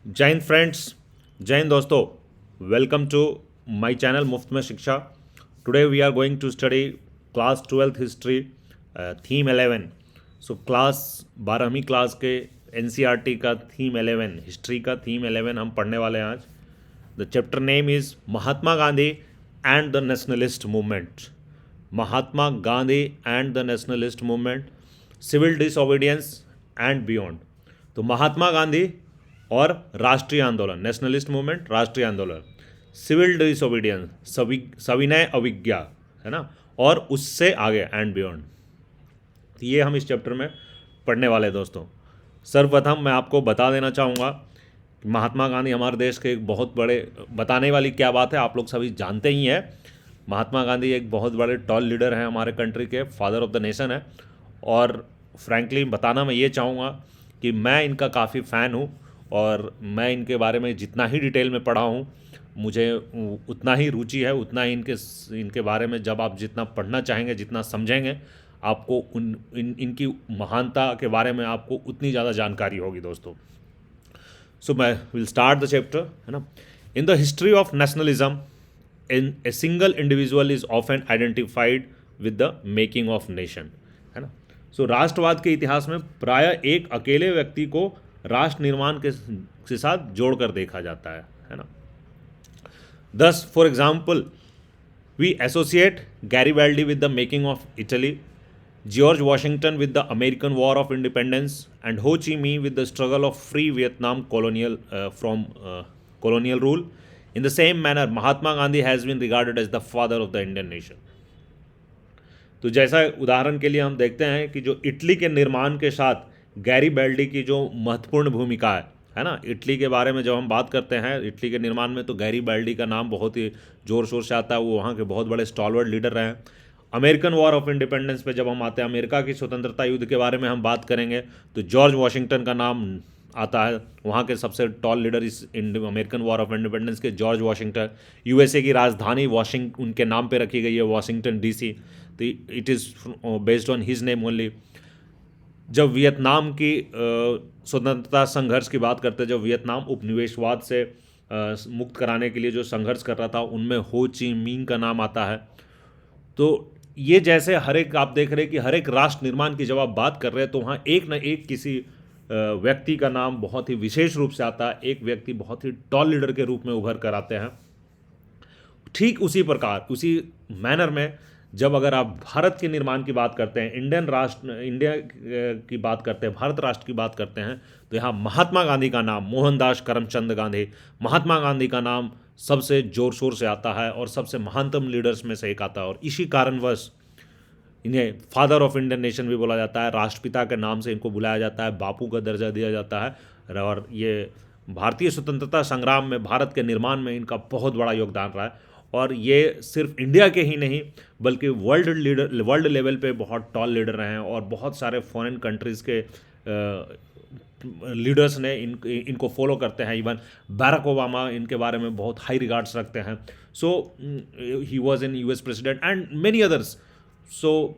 जय हिंद फ्रेंड्स, जय हिंद दोस्तों। वेलकम टू माय चैनल मुफ्त में शिक्षा। Today we are going to study class 12th history, theme 11। So class 12वीं क्लास के एनसीईआरटी का थीम 11, हिस्ट्री का थीम 11 हम पढ़ने वाले हैं आज। The chapter name is Mahatma Gandhi and the nationalist movement. Mahatma Gandhi and the nationalist movement, civil disobedience and beyond. तो महात्मा गांधी और राष्ट्रीय आंदोलन, नेशनलिस्ट मूवमेंट, राष्ट्रीय आंदोलन, सिविल डिसओबीडियंस, सविनय अवज्ञा, है ना, और उससे आगे एंड बियॉन्ड। ये हम इस चैप्टर में पढ़ने वाले हैं दोस्तों। सर्वप्रथम मैं आपको बता देना चाहूँगा कि महात्मा गांधी हमारे देश के एक बहुत बड़े, बताने वाली क्या बात है, आप लोग सभी जानते ही हैं। महात्मा गांधी एक बहुत बड़े टॉल लीडर हैं, हमारे कंट्री के फादर ऑफ द नेशन है। और फ्रैंकली बताना मैं ये चाहूँगा कि मैं इनका काफ़ी फ़ैन हूँ और मैं इनके बारे में जितना ही डिटेल में पढ़ा हूँ, मुझे उतना ही रुचि है, उतना ही इनके बारे में जब आप जितना पढ़ना चाहेंगे, जितना समझेंगे, आपको इनकी महानता के बारे में आपको उतनी ज़्यादा जानकारी होगी दोस्तों। सो मैं विल स्टार्ट द चैप्टर, है ना। In the history of nationalism, in a single individual is often identified with the making of nation, है ना। सो राष्ट्रवाद के इतिहास में प्रायः एक अकेले व्यक्ति को राष्ट्र निर्माण के साथ जोड़कर देखा जाता है ना। Thus for example we associate Garibaldi with the making of Italy, George Washington with the American War of Independence, and Ho Chi Minh with the struggle of free Vietnam from colonial rule. In the same manner, Mahatma Gandhi has been regarded as the father of the Indian nation. तो जैसा उदाहरण के लिए हम देखते हैं कि जो इटली के निर्माण के साथ गैरीबैल्डी की जो महत्वपूर्ण भूमिका है ना, इटली के बारे में जब हम बात करते हैं, इटली के निर्माण में तो गैरीबैल्डी का नाम बहुत ही ज़ोर शोर से आता है। वो वहाँ के बहुत बड़े स्टॉलवर्ड लीडर रहे हैं। अमेरिकन वॉर ऑफ इंडिपेंडेंस पे जब हम आते हैं, अमेरिका की स्वतंत्रता युद्ध के बारे में हम बात करेंगे, तो जॉर्ज वॉशिंगटन का नाम आता है। वहाँ के सबसे टॉल लीडर इस अमेरिकन वॉर ऑफ इंडिपेंडेंस के जॉर्ज वॉशिंगटन। यूएसए की राजधानी उनके नाम पे रखी गई है, वॉशिंगटन डीसी। तो it is based on his name only. जब वियतनाम की स्वतंत्रता संघर्ष की बात करते हैं, जब वियतनाम उपनिवेशवाद से मुक्त कराने के लिए जो संघर्ष कर रहा था, उनमें हो ची मिंग का नाम आता है। तो ये जैसे हर एक आप देख रहे हैं कि हर एक राष्ट्र निर्माण की जब आप बात कर रहे हैं, तो वहाँ एक न एक किसी व्यक्ति का नाम बहुत ही विशेष रूप से आता है। एक व्यक्ति बहुत ही टॉल लीडर के रूप में उभर कर आते हैं। ठीक उसी प्रकार, उसी मैनर में जब अगर आप भारत के निर्माण की बात करते हैं, इंडिया की बात करते हैं, भारत राष्ट्र की बात करते हैं, तो यहाँ महात्मा गांधी का नाम, मोहनदास करमचंद गांधी, महात्मा गांधी का नाम सबसे जोर शोर से आता है और सबसे महानतम लीडर्स में से एक आता है। और इसी कारणवश इन्हें फादर ऑफ इंडियन नेशन भी बोला जाता है। राष्ट्रपिता के नाम से इनको बुलाया जाता है, बापू का दर्जा दिया जाता है। और ये भारतीय स्वतंत्रता संग्राम में, भारत के निर्माण में इनका बहुत बड़ा योगदान रहा है। और ये सिर्फ इंडिया के ही नहीं, बल्कि वर्ल्ड लेवल पे बहुत टॉल लीडर रहे हैं। और बहुत सारे फॉरेन कंट्रीज़ के लीडर्स ने इनको फॉलो करते हैं। इवन बैरक ओबामा इनके बारे में बहुत हाई रिगार्ड्स रखते हैं। So he was in US president and many others. So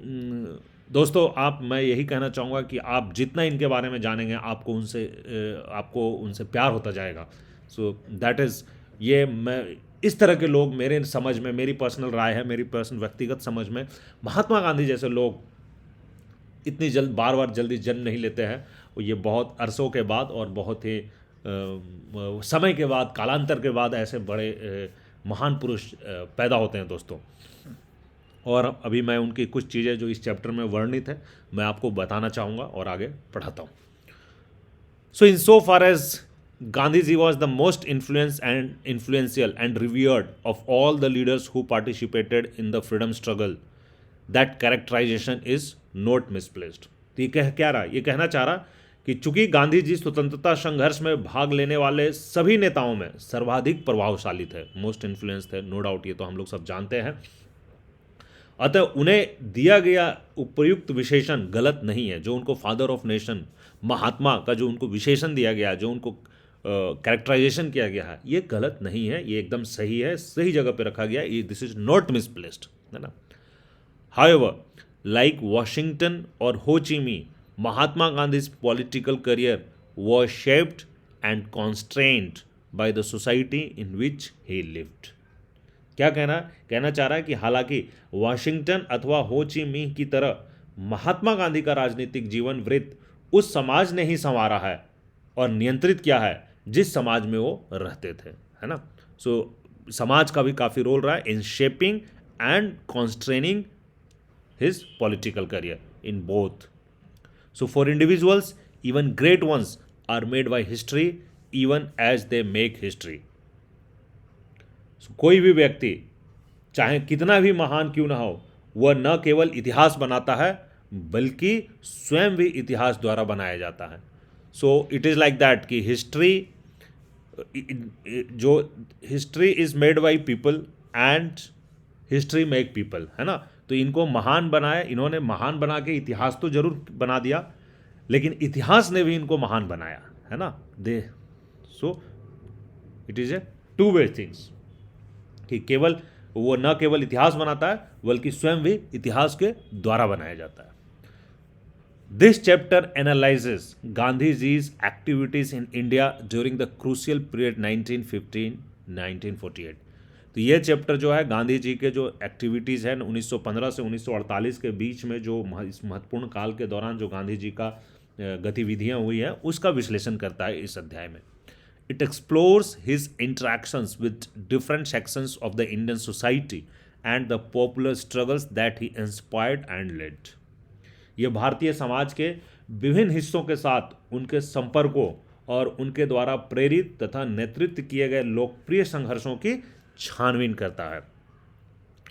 दोस्तों, मैं यही कहना चाहूँगा कि आप जितना इनके बारे में जानेंगे, आपको उनसे प्यार होता जाएगा। सो दैट इज़, ये मैं इस तरह के लोग, मेरे समझ में, मेरी पर्सनल राय है, मेरी पर्सनल व्यक्तिगत समझ में, महात्मा गांधी जैसे लोग इतनी बार बार जल्दी जन्म नहीं लेते हैं। ये बहुत अरसों के बाद और बहुत ही समय के बाद, कालांतर के बाद ऐसे बड़े महान पुरुष पैदा होते हैं दोस्तों। और अभी मैं उनकी कुछ चीज़ें जो इस चैप्टर में वर्णित है, मैं आपको बताना चाहूँगा और आगे पढ़ाता हूँ। So in so far as Gandhiji was the most influential and revered of all the leaders who participated in the freedom struggle. That characterization is not misplaced. तो ये क्या रहा, ये कहना चाह रहा कि चूंकि गांधी जी स्वतंत्रता संघर्ष में भाग लेने वाले सभी नेताओं में सर्वाधिक प्रभावशाली थे, मोस्ट इन्फ्लुएंस थे, नो डाउट, ये तो हम लोग सब जानते हैं। अतः उन्हें दिया गया उपयुक्त विशेषण गलत नहीं है। जो उनको फादर ऑफ नेशन, महात्मा का जो उनको विशेषण दिया गया, जो उनको कैरेक्टराइजेशन किया गया है, ये गलत नहीं है, ये एकदम सही है, सही जगह पे रखा गया है। दिस इज नॉट मिसप्लेस्ड, है ना। हाउएवर, लाइक वॉशिंगटन और Ho Chi Minh, Mahatma Gandhi's political career was shaped and constrained by the society in which he lived. क्या कहना चाह रहा है कि हालांकि वाशिंगटन अथवा हो ची मिन्ह की तरह महात्मा गांधी का राजनीतिक जीवन वृत्त उस समाज ने ही संवारा है और नियंत्रित किया है जिस समाज में वो रहते थे, है ना. सो समाज का भी काफ़ी रोल रहा है in shaping and constraining his political career in both. So for individuals even great ones are made by history even as they make history. कोई भी व्यक्ति चाहे कितना भी महान क्यों ना हो, वह न केवल इतिहास बनाता है बल्कि स्वयं भी इतिहास द्वारा बनाया जाता है. So it is like that कि history is made by people and history make people, है ना. तो इनको महान बनाया, इन्होंने महान बना के इतिहास तो जरूर बना दिया, लेकिन इतिहास ने भी इनको महान बनाया, है ना. सो it is a two way things कि केवल वो न केवल इतिहास बनाता है बल्कि स्वयं भी इतिहास के द्वारा बनाया जाता है. This chapter analyses Gandhi ji's activities in India during the crucial period 1915-1948. तो ये चैप्टर जो है गांधी जी के जो एक्टिविटीज़ हैं 1915 से 1948 के बीच में जो इस महत्वपूर्ण काल के दौरान जो गांधी जी का गतिविधियाँ हुई हैं उसका विश्लेषण करता है इस अध्याय में. It explores his interactions with different sections of the Indian society and the popular struggles that he inspired and led. ये भारतीय समाज के विभिन्न हिस्सों के साथ उनके संपर्कों और उनके द्वारा प्रेरित तथा नेतृत्व किए गए लोकप्रिय संघर्षों की छानबीन करता है.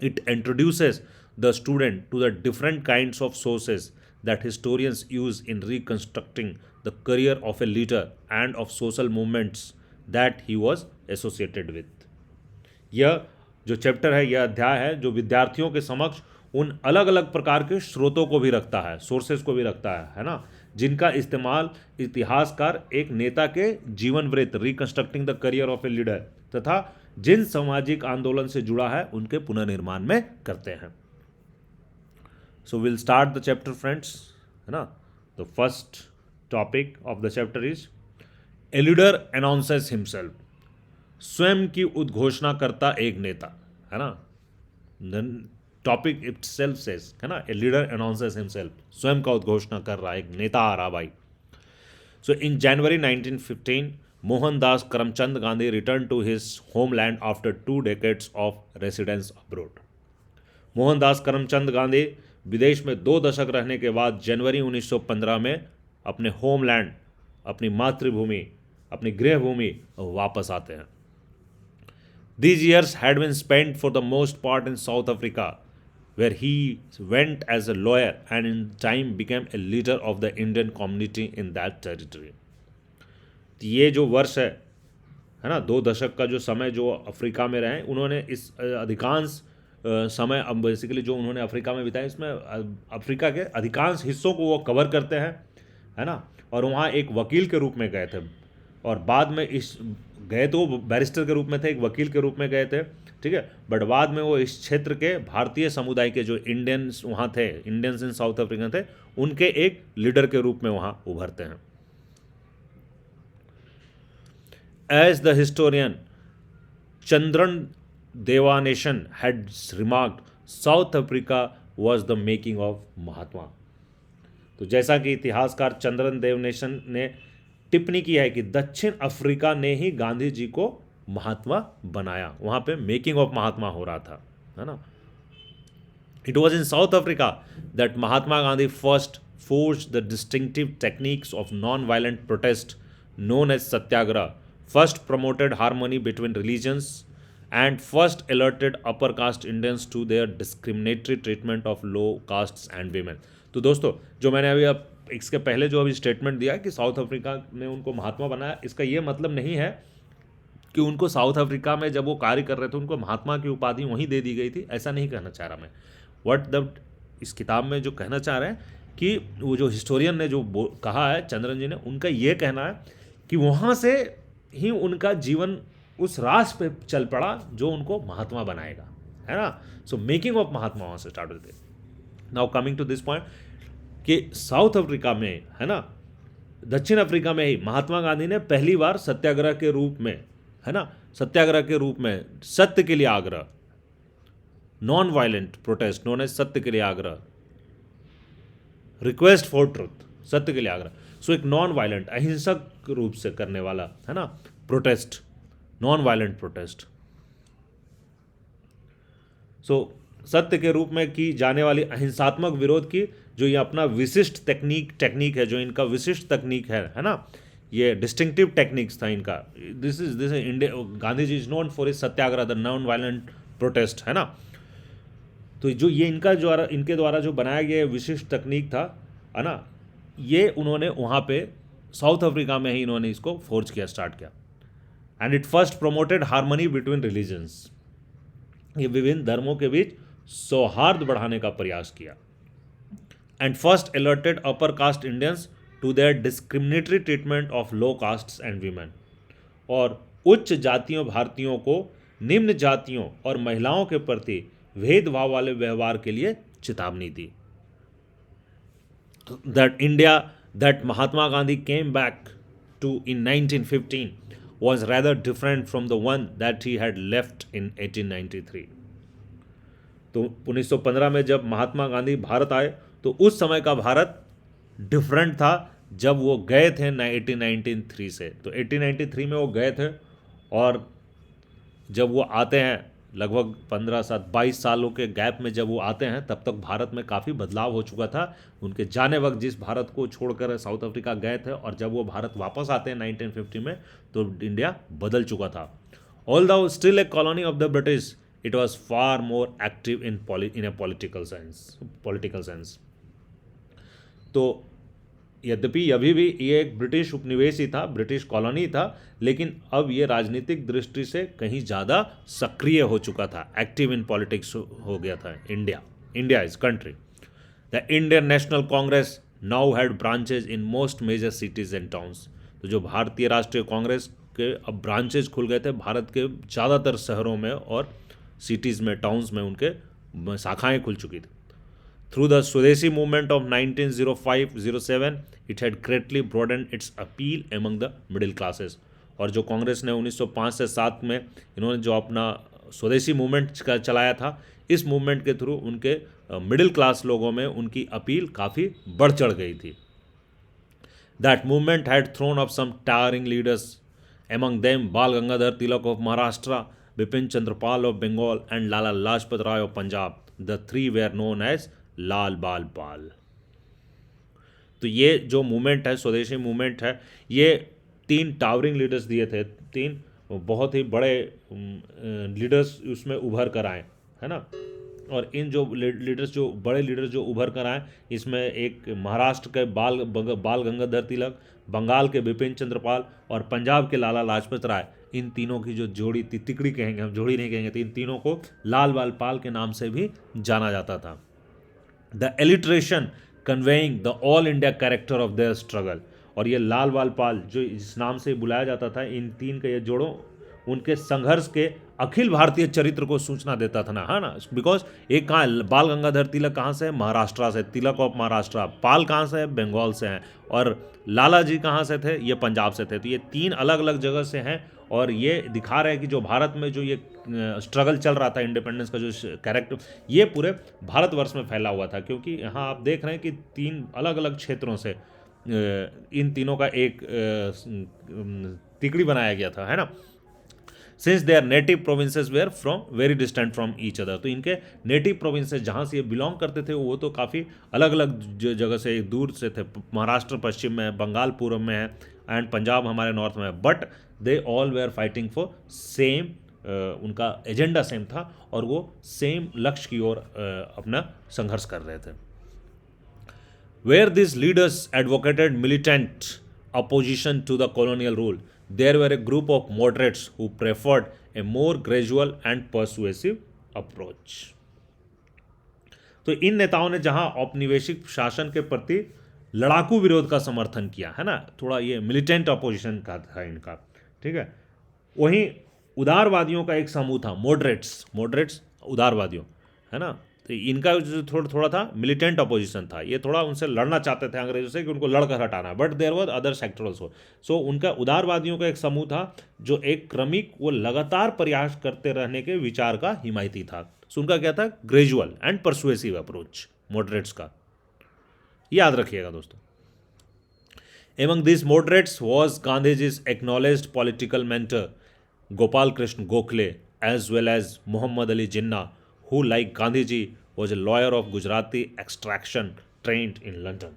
It introduces the student to the different kinds of sources that historians use in reconstructing the career of a leader and of social movements that he was associated with. यह जो चैप्टर है, यह अध्याय है जो विद्यार्थियों के समक्ष उन अलग अलग प्रकार के स्रोतों को भी रखता है, सोर्सेज को भी रखता है ना, जिनका इस्तेमाल इतिहासकार एक नेता के जीवन वृत्त reconstructing the career of a leader तथा जिन सामाजिक आंदोलन से जुड़ा है उनके पुनर्निर्माण में करते हैं. So will start the chapter friends, है ना. The first topic of the chapter is a leader announces himself. स्वयं की उद्घोषणा करता एक नेता, है ना. टॉपिक इटसेल्फ सेज, है ना, ए लीडर अनाउंसेस हिमसेल्फ, स्वयं का उद्घोषणा कर रहा एक नेता आ रहा भाई. So in January 1915 Mohandas Karamchand Gandhi return to his homeland after 2 decades of residence abroad. Mohandas Karamchand Gandhi विदेश में 2 दशक रहने के बाद जनवरी 1915 में अपने होमलैंड, अपनी मातृभूमि, अपनी गृहभूमि वापस आते हैं. These years had been spent for the most part in South Africa, where he went as a lawyer and in time became a leader of the Indian community in that territory. ये जो वर्ष है ना, 2 दशक का जो समय जो अफ्रीका में रहे, उन्होंने इस अधिकांश समय अब बेसिकली जो उन्होंने अफ्रीका में बिताया, इसमें अफ्रीका के अधिकांश हिस्सों को वो कवर करते हैं, है ना. और वहाँ एक वकील के रूप में गए थे और बाद में इस गए तो वो बैरिस्टर के रूप में थे, एक वकील के रूप में गए थे, ठीक है. बट बाद में वो इस क्षेत्र के भारतीय समुदाय के जो इंडियंस वहाँ थे, इंडियंस इन साउथ अफ्रीका थे, उनके एक लीडर के रूप में वहाँ उभरते हैं. As the historian Chandran Devanesan had remarked, South Africa was the making of Mahatma. तो जैसा कि इतिहासकार चंद्रन देवनेशन ने टिप्पणी की है कि दक्षिण अफ्रीका ने ही गांधी जी को महात्मा बनाया, वहाँ पे मेकिंग ऑफ महात्मा हो रहा था, है ना. It was in south Africa that Mahatma Gandhi first forged the distinctive techniques of non-violent protest known as Satyagraha, first promoted harmony between religions and first alerted upper caste Indians to their discriminatory treatment of low castes and women. तो दोस्तों जो मैंने अभी अब इसके पहले जो अभी स्टेटमेंट दिया कि साउथ अफ्रीका ने उनको महात्मा बनाया, इसका ये मतलब नहीं है कि उनको साउथ अफ्रीका में जब वो कार्य कर रहे थे उनको महात्मा की उपाधि वहीं दे दी गई थी, ऐसा नहीं कहना चाह रहा मैं. व्हाट द इस किताब में जो कहना चाह रहे हैं कि वो जो हिस्टोरियन ने जो कहा है चंद्रन जी ने, उनका ये कहना है कि वहाँ से ही उनका जीवन उस रास पे चल पड़ा जो उनको महात्मा बनाएगा, है ना. सो मेकिंग ऑफ महात्मा वहाँ से स्टार्ट होते. Now coming to this point कि साउथ अफ्रीका में, है ना, दक्षिण अफ्रीका में ही महात्मा गांधी ने पहली बार सत्याग्रह के रूप में, है ना, सत्याग्रह के रूप में सत्य के लिए आग्रह, non violent protest known as सत्य के लिए आग्रह, रिक्वेस्ट फॉर ट्रुथ, सत्य के लिए आग्रह, सो एक नॉन वायलेंट अहिंसक रूप से करने वाला, है ना, प्रोटेस्ट, नॉन वायलेंट प्रोटेस्ट। सो सत्य के रूप में की जाने वाली अहिंसात्मक विरोध की जो ये अपना विशिष्ट टेक्निक है, जो इनका विशिष्ट तकनीक है ना, ये डिस्टिंक्टिव टेक्निक्स था इनका। This is India, Gandhi ji is known for is satyagraha, the non violent protest, है ना। तो जो ये इनके द्वारा जो बनाया गया विशिष्ट तकनीक था, है ना, ये उन्होंने वहाँ पे साउथ अफ्रीका में ही इन्होंने इसको फोर्ज किया, स्टार्ट किया। And it first promoted harmony between religions, ये विभिन्न धर्मों के बीच सौहार्द बढ़ाने का प्रयास किया। And first alerted upper caste Indians to their discriminatory treatment of low castes and women, और उच्च जातियों भारतीयों को निम्न जातियों और महिलाओं के प्रति भेदभाव वाले व्यवहार के लिए चेतावनी दी। that Mahatma Gandhi came back to in 1915 was rather different from the one that he had left in 1893. तो 1915 में जब महात्मा गांधी भारत आए तो उस समय का भारत डिफरेंट था जब वो गए थे 1893 से। तो 1893 में वो गए थे, और जब वो आते हैं लगभग 22 सालों के गैप में जब वो आते हैं, तब तक भारत में काफ़ी बदलाव हो चुका था। उनके जाने वक्त जिस भारत को छोड़कर साउथ अफ्रीका गए थे, और जब वो भारत वापस आते हैं 1950 में, तो इंडिया बदल चुका था। Although still a colony of the British, it was far more active in A political sense. तो यद्यपि अभी भी ये एक ब्रिटिश उपनिवेश ही था, ब्रिटिश कॉलोनी था, लेकिन अब ये राजनीतिक दृष्टि से कहीं ज़्यादा सक्रिय हो चुका था, एक्टिव इन पॉलिटिक्स हो गया था India is country. The Indian National Congress now had branches in most major cities and towns. तो जो भारतीय राष्ट्रीय कांग्रेस के अब ब्रांचेज खुल गए थे भारत के ज़्यादातर शहरों में और सिटीज़ में, टाउन्स में उनके शाखाएँ खुल चुकी थी। Through the Swadeshi movement of 1905-07, it had greatly broadened its appeal among the middle classes. और जो कांग्रेस ने 1905 से 7 में इन्होंने जो अपना स्वदेशी मूवमेंट चलाया था, इस मूवमेंट के थ्रू उनके मिडिल क्लास लोगों में उनकी अपील काफ़ी बढ़ चढ़ गई थी। That movement had thrown up some towering leaders, among them Bal Gangadhar Tilak of Maharashtra, Bipin Chandrapal of Bengal, and Lala Lajpat Rai of Punjab. The three were known as लाल बाल पाल। तो ये जो movement है, स्वदेशी movement है, ये 3 towering leaders दिए थे, 3 बहुत ही बड़े लीडर्स उसमें उभर कर आए, है ना। और इन जो लीडर्स, जो बड़े लीडर्स जो उभर कर आए, इसमें एक महाराष्ट्र के बाल गंगाधर तिलक, बंगाल के बिपिन चंद्रपाल और पंजाब के लाला लाजपत राय, इन तीनों की जो जोड़ी तिकड़ी कहेंगे हम, जोड़ी नहीं कहेंगे, तो इन तीनों को लाल बाल पाल के नाम से भी जाना जाता था। The alliteration conveying the all India character of their struggle, और ये लाल बाल पाल जो इस नाम से बुलाया जाता था, इन 3 का ये जोड़ों उनके संघर्ष के अखिल भारतीय चरित्र को सूचना देता था ना, है ना। बिकॉज एक कहाँ बाल गंगाधर तिलक कहाँ से है, महाराष्ट्र से, तिलक ऑफ महाराष्ट्र, पाल कहाँ से है, बंगाल से हैं, और लाला जी कहाँ से थे, ये पंजाब से थे। तो ये 3 अलग अलग जगह से हैं, और ये दिखा रहे हैं कि जो भारत में जो ये स्ट्रगल चल रहा था इंडिपेंडेंस का, जो कैरेक्टर, ये पूरे भारतवर्ष में फैला हुआ था। क्योंकि यहाँ आप देख रहे हैं कि 3 अलग अलग क्षेत्रों से इन तीनों का एक तिकड़ी बनाया गया था, है ना। Since their native provinces were from very distant from each other, तो इनके नेटिव प्रोविंसेस जहाँ से ये बिलोंग करते थे वो तो काफ़ी अलग अलग जगह से, दूर से थे। महाराष्ट्र पश्चिम में है, बंगाल पूर्व में है, एंड पंजाब हमारे नॉर्थ में है, but they all where fighting for same, उनका एजेंडा सेम था और वो सेम लक्ष्य की ओर अपना संघर्ष कर रहे थे। Where this leaders advocated militant opposition to the colonial rule, there were a group of moderates who preferred a more gradual and persuasive approach. तो इन नेताओं ने जहां औपनिवेशिक शासन के प्रति लड़ाकू विरोध का समर्थन किया, है ना, थोड़ा ये मिलिटेंट अपोजिशन का था इनका, ठीक है, वहीं उदारवादियों का एक समूह था, मॉडरेट्स उदारवादियों, है ना, तो इनका जो थोड़ा थोड़ा था मिलिटेंट अपोजिशन था, ये थोड़ा उनसे लड़ना चाहते थे अंग्रेजों से कि उनको लड़कर हटाना, but there was other sector also. So उनका उदारवादियों का एक समूह था जो एक क्रमिक वो लगातार प्रयास करते रहने के विचार का हिमायती था। सो उनका क्या था, gradual and persuasive approach moderates का, याद रखिएगा दोस्तों। Among these moderates was Gandhiji's acknowledged political mentor Gopal Krishna Gokhale as well as Muhammad Ali Jinnah, who, like Gandhiji, was a lawyer of Gujarati extraction trained in London.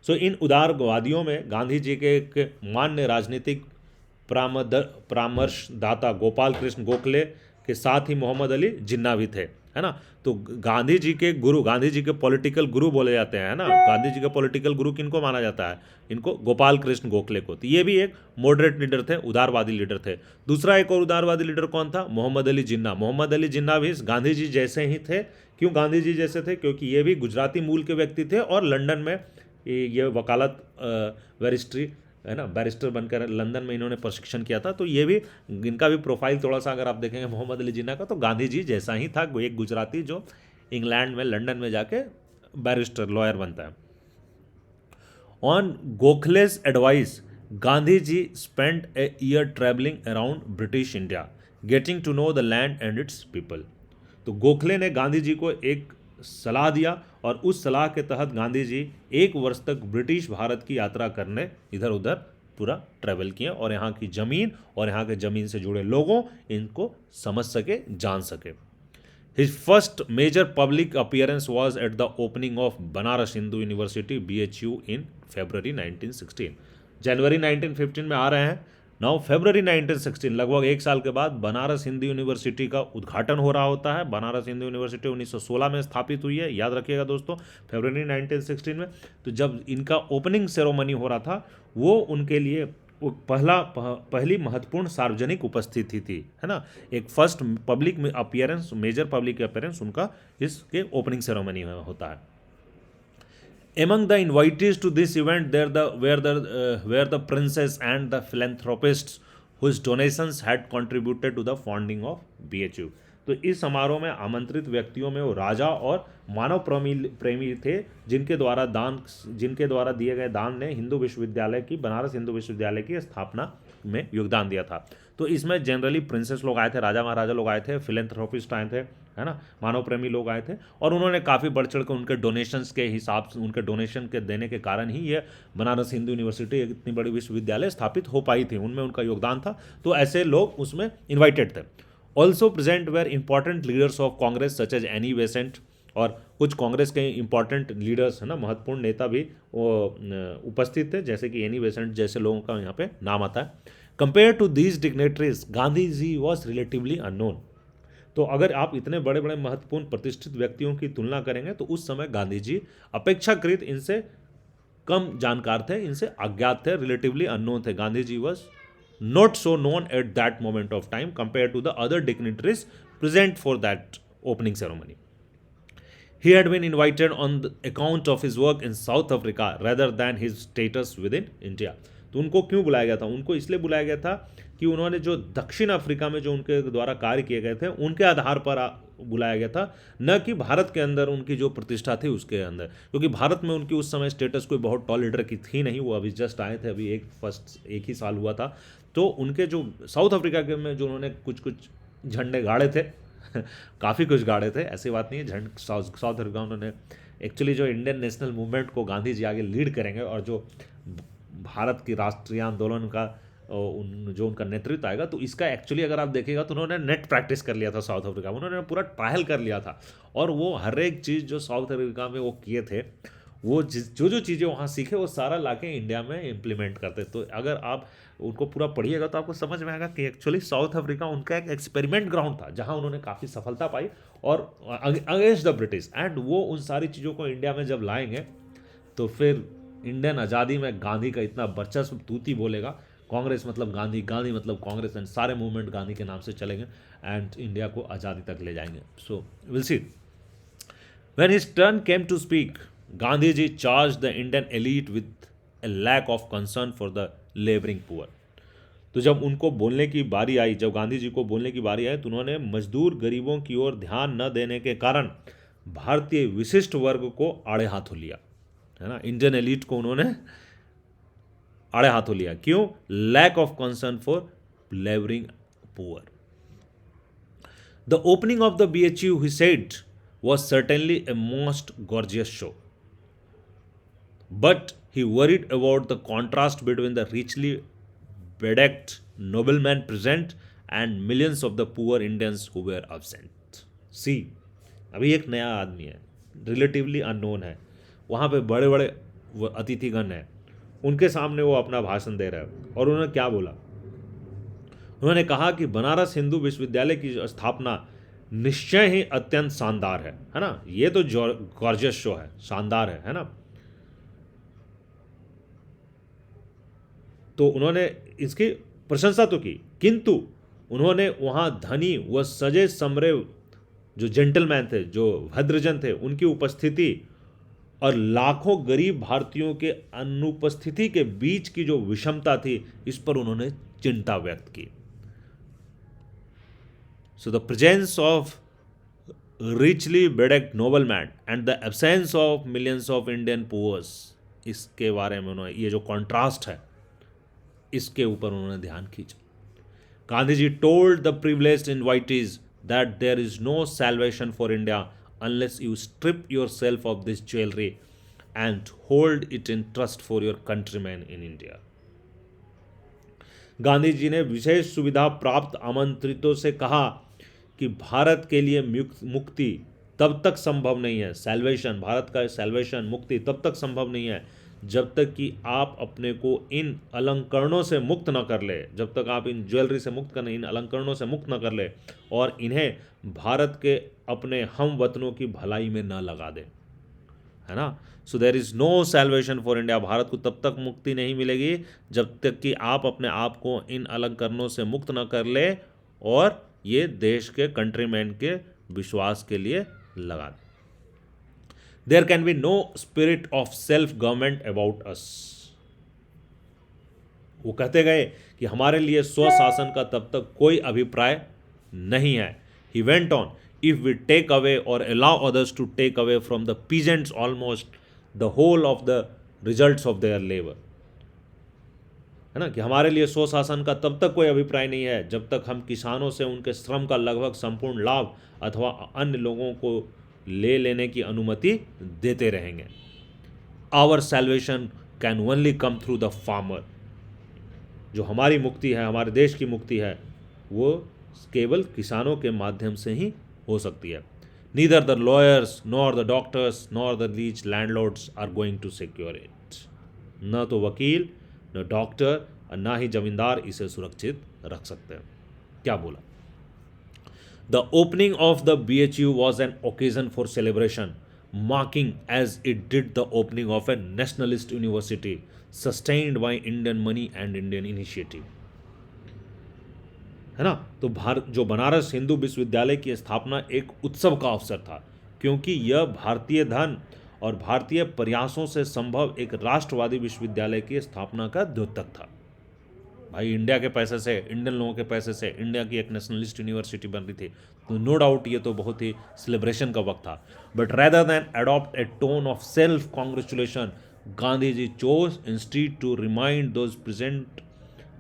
सो इन उदारवादियों में गांधी जी के एक मान्य राजनीतिक परामर्शदाता गोपाल कृष्ण गोखले के साथ ही मोहम्मद अली जिन्ना भी थे, है ना। तो गांधी जी के गुरु, गांधी जी के पॉलिटिकल गुरु बोले जाते हैं, है ना। गांधी जी का पॉलिटिकल गुरु किनको माना जाता है, इनको गोपाल कृष्ण गोखले को। तो ये भी एक मॉडरेट लीडर थे, उदारवादी लीडर थे। दूसरा एक और उदारवादी लीडर कौन था, मोहम्मद अली जिन्ना। मोहम्मद अली जिन्ना भी गांधी जी जैसे ही थे। क्यों गांधी जी जैसे थे, क्योंकि ये भी गुजराती मूल के व्यक्ति थे और लंदन में ये वकालत बैरिस्ट्री, है ना, बैरिस्टर बनकर लंदन में इन्होंने प्रशिक्षण किया था। तो ये भी, इनका भी प्रोफाइल थोड़ा सा अगर आप देखेंगे मोहम्मद अली जिन्ना का, तो गांधी जी जैसा ही था, एक गुजराती जो इंग्लैंड में, लंदन में जाके बैरिस्टर, लॉयर बनता है। On Gokhale's advice Gandhi ji spent a year travelling around British India, getting to know the land and its people. तो गोखले ने गांधी जी को एक सलाह दिया और उस सलाह के तहत गांधी जी एक वर्ष तक ब्रिटिश भारत की यात्रा करने इधर उधर पूरा ट्रैवल किए और यहाँ की ज़मीन और यहाँ के ज़मीन से जुड़े लोगों, इनको समझ सके, जान सके। His first major public appearance was at the opening of Banaras Hindu university BHU in February 1916। जनवरी 1915 में आ रहे हैं। नाउ February 1916, लगभग एक साल के बाद बनारस हिंदू यूनिवर्सिटी का उद्घाटन हो रहा होता है। बनारस हिंदू यूनिवर्सिटी 1916 में स्थापित हुई है, याद रखिएगा दोस्तों, February 1916 में। तो जब इनका ओपनिंग सेरेमनी हो रहा था, वो उनके लिए वो पहली महत्वपूर्ण सार्वजनिक उपस्थिति थी, है ना। एक first public appearance, major public appearance उनका इसके ओपनिंग सेरेमनी में होता है। Among the invitees to this event were the princes and the philanthropists whose donations had contributed to the founding of BHU। तो इस समारोह में आमंत्रित व्यक्तियों में वो राजा और मानव प्रेमी थे, जिनके द्वारा दिए गए दान ने हिंदू विश्वविद्यालय की, बनारस हिंदू विश्वविद्यालय की स्थापना में योगदान दिया था। तो इसमें जनरली प्रिंसेस लोग आए थे, राजा महाराजा लोग आए थे, फिलेंथ्रोपिस्ट आए थे, है ना, मानव प्रेमी लोग आए थे, और उन्होंने काफ़ी बढ़ चढ़ कर उनके डोनेशंस के हिसाब से, उनके डोनेशन के देने के कारण ही ये बनारस हिंदू यूनिवर्सिटी इतनी बड़ी विश्वविद्यालय स्थापित हो पाई थी, उनमें उनका योगदान था। तो ऐसे लोग उसमें इन्वाइटेड थे। Also present were important leaders of Congress such as Annie Besant, और कुछ कांग्रेस के इंपॉर्टेंट लीडर्स, है ना, महत्वपूर्ण नेता भी उपस्थित थे, जैसे कि एनी बेसेंट जैसे लोगों का यहाँ पे नाम आता है। Compare to these dignitaries Gandhi ji was relatively unknown. तो अगर आप इतने बड़े बड़े महत्वपूर्ण प्रतिष्ठित व्यक्तियों की तुलना करेंगे तो उस समय गांधी जी अपेक्षाकृत इनसे कम जानकार थे, इनसे अज्ञात थे, रिलेटिवली अननोन थे। Gandhi ji was not so known at that moment of time compare to the other dignitaries present for that opening ceremony. He had been invited on the account of his work in South Africa rather than his status within India। तो उनको क्यों बुलाया गया था? उनको इसलिए बुलाया गया था कि उन्होंने जो दक्षिण अफ्रीका में जो उनके द्वारा कार्य किए गए थे उनके आधार पर बुलाया गया था, न कि भारत के अंदर उनकी जो प्रतिष्ठा थी उसके अंदर, क्योंकि भारत में उनकी उस समय स्टेटस कोई बहुत टॉल लीडर की थी नहीं, वो अभी जस्ट आए थे, अभी एक ही साल हुआ था। तो उनके जो साउथ अफ्रीका के में जो उन्होंने कुछ झंडे गाड़े थे काफ़ी कुछ गाड़े थे, ऐसी बात नहीं है। साउथ अफ्रीका उन्होंने एक्चुअली जो इंडियन नेशनल मूवमेंट को गांधी जी आगे लीड करेंगे और जो भारत की राष्ट्रीय आंदोलन का जो उनका नेतृत्व आएगा, तो इसका एक्चुअली अगर आप देखिएगा तो उन्होंने नेट प्रैक्टिस कर लिया था साउथ अफ्रीका में, उन्होंने पूरा ट्रायल कर लिया था, और वो हर एक चीज़ जो साउथ अफ्रीका में वो किए थे, वो जो चीज़ें वहाँ सीखे वो सारा लाके इंडिया में इम्प्लीमेंट करते। तो अगर आप उनको पूरा पढ़िएगा तो आपको समझ में आएगा कि एक्चुअली साउथ अफ्रीका उनका एक एक्सपेरिमेंट ग्राउंड था, जहाँ उन्होंने काफ़ी सफलता पाई और अगेंस्ट द ब्रिटिश, एंड वो उन सारी चीज़ों को इंडिया में जब लाएंगे तो फिर इंडियन आज़ादी में गांधी का इतना वर्चस्व तूती बोलेगा, कांग्रेस मतलब गांधी, गांधी मतलब कांग्रेस, एंड सारे मूवमेंट गांधी के नाम से चलेंगे एंड इंडिया को आज़ादी तक ले जाएंगे। So will see. When his turn came to speak, Gandhi ji charge the Indian elite with a lack of concern for the laboring poor। तो जब उनको बोलने की बारी आई, जब गांधी जी को बोलने की बारी आई, तो उन्होंने मजदूर गरीबों की ओर ध्यान न देने के कारण भारतीय विशिष्ट वर्ग को आड़े हाथों लिया, है ना, इंडियन एलिट को उन्होंने आड़े हाथों लिया। क्यों? Lack of concern for labouring poor. The opening of the BHU, he said, was certainly a most gorgeous show, but he worried about the contrast between the richly bedecked noblemen present and millions of the poor Indians who were absent. See, अभी एक नया आदमी है, relatively unknown है, वहाँ पे बड़े बड़े अतिथिगण हैं, उनके सामने वो अपना भाषण दे रहा है। और उन्होंने क्या बोला? उन्होंने कहा कि बनारस हिंदू विश्वविद्यालय की स्थापना निश्चय ही अत्यंत शानदार है ना। ये तो गॉर्जियस शो है, शानदार है ना। तो उन्होंने इसकी प्रशंसा तो की, किंतु उन्होंने वहाँ धनी व सजे समरे जो जेंटलमैन थे, जो भद्रजन थे, उनकी उपस्थिति और लाखों गरीब भारतीयों के अनुपस्थिति के बीच की जो विषमता थी, इस पर उन्होंने चिंता व्यक्त की। So the presence of richly bedecked nobleman and the absence of millions of Indian poor, इसके बारे में उन्होंने, ये जो कॉन्ट्रास्ट है, इसके ऊपर उन्होंने ध्यान खींचा। Gandhi ji told the privileged invitees that there is no salvation for India unless you strip yourself of this jewelry and hold it in trust for your countrymen in India. Gandhi ji ने विशेष सुविधा प्राप्त आमंत्रितों से कहा कि भारत के लिए मुक्ति तब तक संभव नहीं है, सैल्वेशन, भारत का सैल्वेशन, मुक्ति तब तक संभव नहीं है जब तक कि आप अपने को इन अलंकरणों से मुक्त न कर ले, जब तक आप इन ज्वेलरी से मुक्त करने, इन अलंकरणों से मुक्त न कर ले और इन्हें भारत के अपने हम वतनों की भलाई में न लगा दे, है ना। So there is no salvation for India, Bharat को तब तक मुक्ति नहीं मिलेगी जब तक कि आप अपने आप को इन अलंकरणों से मुक्त न कर ले और ये देश के कंट्रीमैन के विश्वास के लिए लगा दें। There can be no spirit of self government about us. वो कहते गए कि हमारे लिए स्वशासन का तब तक कोई अभिप्राय नहीं है। He went on, if we take away or allow others to take away from the peasants almost the whole of the results of their labour, है ना, कि हमारे लिए स्वशासन का तब तक कोई अभिप्राय नहीं है जब तक हम किसानों से उनके श्रम का लगभग संपूर्ण लाभ अथवा अन्य लोगों को ले लेने की अनुमति देते रहेंगे। Our salvation can only come through the farmer. जो हमारी मुक्ति है, हमारे देश की मुक्ति है, वो केवल किसानों के माध्यम से ही हो सकती है। Neither the lawyers nor the doctors nor the rich landlords are going to secure it. न तो वकील, न डॉक्टर और ना ही जमींदार इसे सुरक्षित रख सकते हैं। क्या बोला? The opening of the BHU was an occasion for celebration, marking as it did the opening of a nationalist university sustained by Indian money and Indian initiative, है ना। तो जो बनारस हिंदू विश्वविद्यालय की स्थापना एक उत्सव का अवसर था, क्योंकि यह भारतीय धन और भारतीय प्रयासों से संभव एक राष्ट्रवादी विश्वविद्यालय की स्थापना का द्योतक था। भाई, इंडिया के पैसे से, इंडियन लोगों के पैसे से इंडिया की एक नेशनलिस्ट यूनिवर्सिटी बन रही थी, तो नो डाउट ये तो बहुत ही सेलिब्रेशन का वक्त था। But rather than adopt a tone of self congratulation, Gandhi ji chose instead to remind those present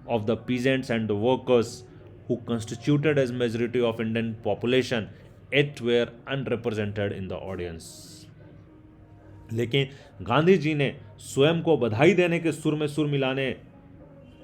of the peasants and the workers who constituted as majority of Indian population yet were unrepresented in the audience। लेकिन गांधी जी ने स्वयं को बधाई देने के सुर में सुर मिलाने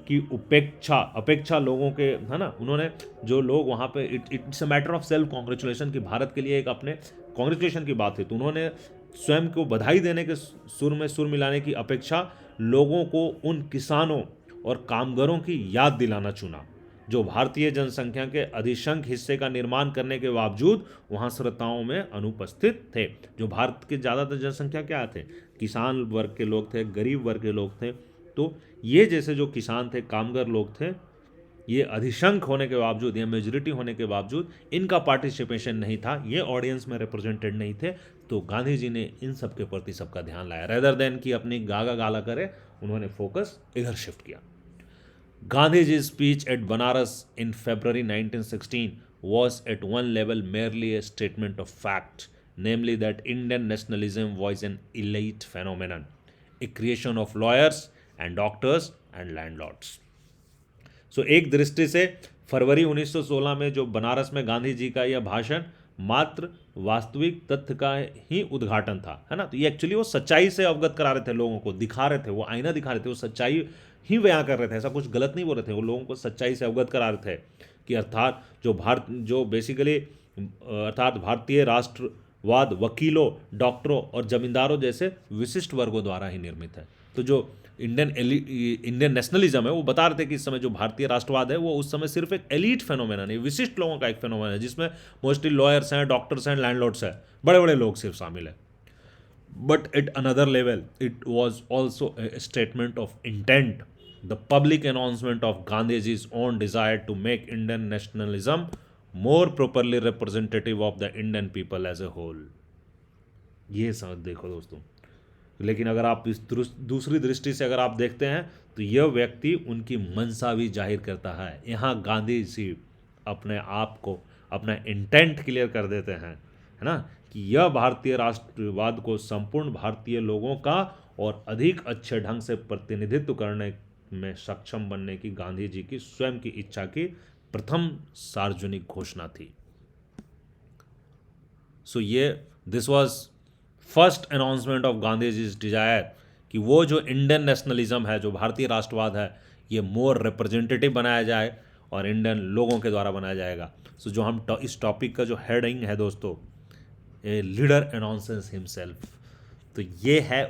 की अपेक्षा लोगों के, है ना, उन्होंने जो लोग वहाँ पे, it's a matter of self congratulation कि भारत के लिए एक अपने कॉन्ग्रेचुलेशन की बात है, तो उन्होंने स्वयं को बधाई देने के सुर में सुर मिलाने की अपेक्षा लोगों को उन किसानों और कामगारों की याद दिलाना चुना जो भारतीय जनसंख्या के अधिशंख्य हिस्से का निर्माण करने के बावजूद वहाँ श्रोताओं में अनुपस्थित थे। जो भारत के ज़्यादातर जनसंख्या क्या थे? किसान वर्ग के लोग थे, गरीब वर्ग के लोग थे। तो ये जैसे जो किसान थे, कामगार लोग थे, ये अधिशंख्य होने के बावजूद, या मेजोरिटी होने के बावजूद इनका पार्टिसिपेशन नहीं था, ये ऑडियंस में रिप्रेजेंटेड नहीं थे। तो गांधी जी ने इन सब के प्रति सबका ध्यान लाया, रेदर देन कि अपनी गागा गाला करे, उन्होंने फोकस इधर शिफ्ट किया। Gandhiji's speech at Banaras in February 1916 was at one level merely a statement of fact, namely that Indian nationalism was an elite phenomenon, a creation of lawyers and doctors and landlords. सो एक दृष्टि से फरवरी 1916 में जो बनारस में गांधी जी का यह भाषण मात्र वास्तविक तथ्य का ही उद्घाटन था, है ना। तो ये एक्चुअली वो सच्चाई से अवगत करा रहे थे, लोगों को दिखा रहे थे, वो आईना दिखा रहे थे, वो सच्चाई ही बयां कर रहे थे, ऐसा कुछ गलत नहीं बोल रहे थे, वो लोगों को सच्चाई से अवगत करा रहे थे कि अर्थात जो बेसिकली अर्थात भारतीय राष्ट्रवाद वकीलों, डॉक्टरों और जमींदारों जैसे विशिष्ट वर्गों द्वारा ही निर्मित है। तो जो इंडियन नेशनलिज्म है वो बता रहे थे कि इस समय जो भारतीय राष्ट्रवाद है वो उस समय सिर्फ एक एलीट फेनोमेना नहीं, विशिष्ट लोगों का एक फेनोमेना है, जिसमें मोस्टली लॉयर्स हैं, डॉक्टर्स हैं, लैंडलॉर्ड्स हैं, बड़े बड़े लोग सिर्फ शामिल हैं। But at another level it was also a statement of intent, the public announcement of Gandhiji's own desire to make Indian nationalism more properly representative of the Indian people as a whole. ये समझ देखो दोस्तों। लेकिन अगर आप इस दूसरी दृष्टि से अगर आप देखते हैं तो यह व्यक्ति उनकी मंशा भी जाहिर करता है। यहाँ गांधी जी अपने आप को, अपना इंटेंट क्लियर कर देते हैं, है ना, कि यह भारतीय राष्ट्रवाद को संपूर्ण भारतीय लोगों का और अधिक अच्छे ढंग से प्रतिनिधित्व करने में सक्षम बनने की गांधी जी की स्वयं की इच्छा की प्रथम सार्वजनिक घोषणा थी। सो ये this was first announcement of Gandhi ji's desire कि वो जो इंडियन नेशनलिज्म है, जो भारतीय राष्ट्रवाद है, ये मोर रिप्रेजेंटेटिव बनाया जाए और इंडियन लोगों के द्वारा बनाया जाएगा। सो जो हम इस टॉपिक का जो हेडिंग है दोस्तों, ए लीडर अनाउंसेस हिमसेल्फ, तो ये है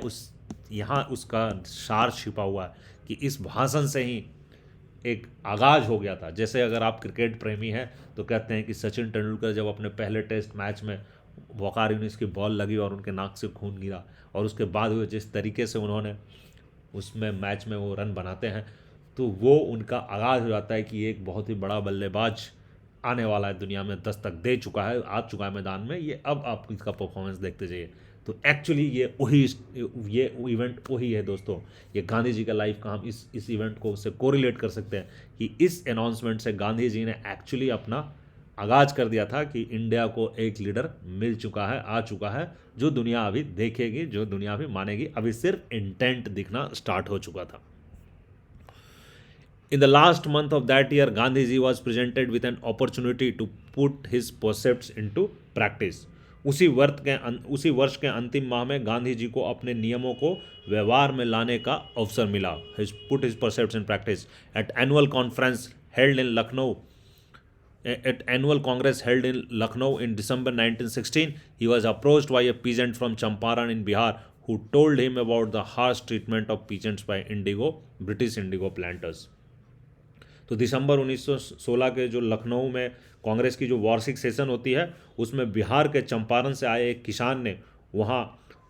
यहाँ उसका सार छिपा हुआ है कि इस भाषण से ही एक आगाज हो गया था। जैसे अगर आप क्रिकेट प्रेमी हैं तो कहते हैं कि सचिन तेंदुलकर जब अपने पहले टेस्ट मैच में वकार यूनिस की बॉल लगी और उनके नाक से खून गिरा, और उसके बाद वो जिस तरीके से उन्होंने उसमें मैच में वो रन बनाते हैं, तो वो उनका आगाज़ हो जाता है कि एक बहुत ही बड़ा बल्लेबाज आने वाला है, दुनिया में दस्तक दे चुका है, आ चुका है मैदान में, ये अब आप इसका परफॉर्मेंस देखते जाइए। तो एक्चुअली ये इवेंट वही है दोस्तों। ये गांधी जी का लाइफ का हम इस इवेंट को उससे कोरिलेट कर सकते हैं कि इस अनाउंसमेंट से गांधी जी ने एक्चुअली अपना आगाज कर दिया था कि इंडिया को एक लीडर मिल चुका है, आ चुका है, जो दुनिया अभी देखेगी, जो दुनिया अभी मानेगी। अभी सिर्फ इंटेंट दिखना स्टार्ट हो चुका था। In the last month of that year, Gandhiji was presented with an opportunity to put his precepts into practice. उसी वर्ष के अंतिम माह में गांधी जी को अपने नियमों को व्यवहार में लाने का अवसर मिला। Put his precepts in practice. At annual congress held in Lucknow in December 1916, he was approached by a peasant from Champaran in Bihar who told him about the harsh treatment of peasants by British indigo planters. तो दिसंबर 1916 के जो लखनऊ में कांग्रेस की जो वार्षिक session होती है, उसमें बिहार के चंपारण से आए एक किसान ने वहाँ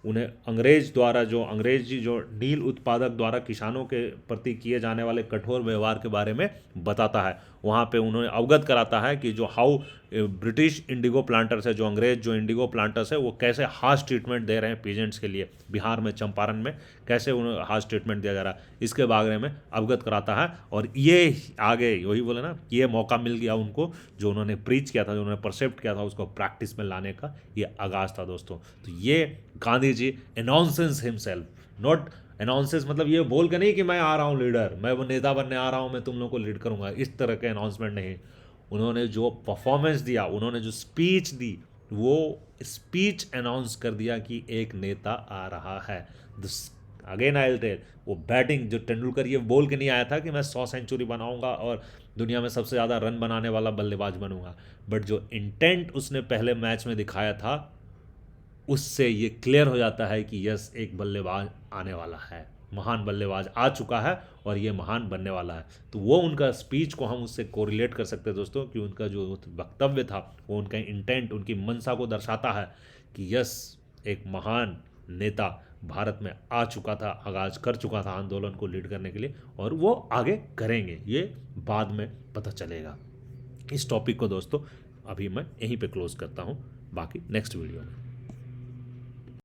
उन्हें अंग्रेजी जो नील उत्पादक द्वारा किसानों के प्रति किए जाने वाले कठोर व्यवहार के बारे में बताता है। वहाँ पे उन्होंने अवगत कराता है कि जो हाउ ब्रिटिश इंडिगो प्लांटर्स है, जो अंग्रेज जो इंडिगो प्लांटर्स है, वो कैसे हार्श ट्रीटमेंट दे रहे हैं पीजेंट्स के लिए। बिहार में चंपारण में कैसे उन्हें हार्श ट्रीटमेंट दिया जा रहा है, इसके बारे में अवगत कराता है। और ये आगे वही बोले ना, ये मौका मिल गया उनको, जो उन्होंने प्रीच किया था, जो उन्होंने परसेप्ट किया था, उसको प्रैक्टिस में लाने का ये आगाज़ था दोस्तों। तो ये Gandhi ji announces himself, not announces मतलब ये बोल के नहीं कि मैं आ रहा हूँ लीडर, मैं वो नेता बनने आ रहा हूँ, मैं तुम लोग को लीड करूँगा, इस तरह के अनाउंसमेंट नहीं। उन्होंने जो परफॉर्मेंस दिया, उन्होंने जो स्पीच दी, वो स्पीच अनाउंस कर दिया कि एक नेता आ रहा है। अगेन आई विल टेल, वो बैटिंग जो तेंदुलकर ये बोल के नहीं आया था कि मैं 100 सेंचुरी बनाऊंगा और दुनिया में सबसे ज़्यादा रन बनाने वाला बल्लेबाज बनूंगा, बट जो इंटेंट उसने पहले मैच में दिखाया था, उससे ये क्लियर हो जाता है कि यस, एक बल्लेबाज आने वाला है, महान बल्लेबाज आ चुका है और ये महान बनने वाला है। तो वो उनका स्पीच को हम उससे कोरिलेट कर सकते हैं दोस्तों, कि उनका जो वक्तव्य था वो उनका इंटेंट, उनकी मंशा को दर्शाता है कि यस, एक महान नेता भारत में आ चुका था, आगाज कर चुका था आंदोलन को लीड करने के लिए, और वो आगे करेंगे, ये बाद में पता चलेगा। इस टॉपिक को दोस्तों अभी मैं यहीं पे क्लोज करता हूँ, बाकी नेक्स्ट वीडियो में।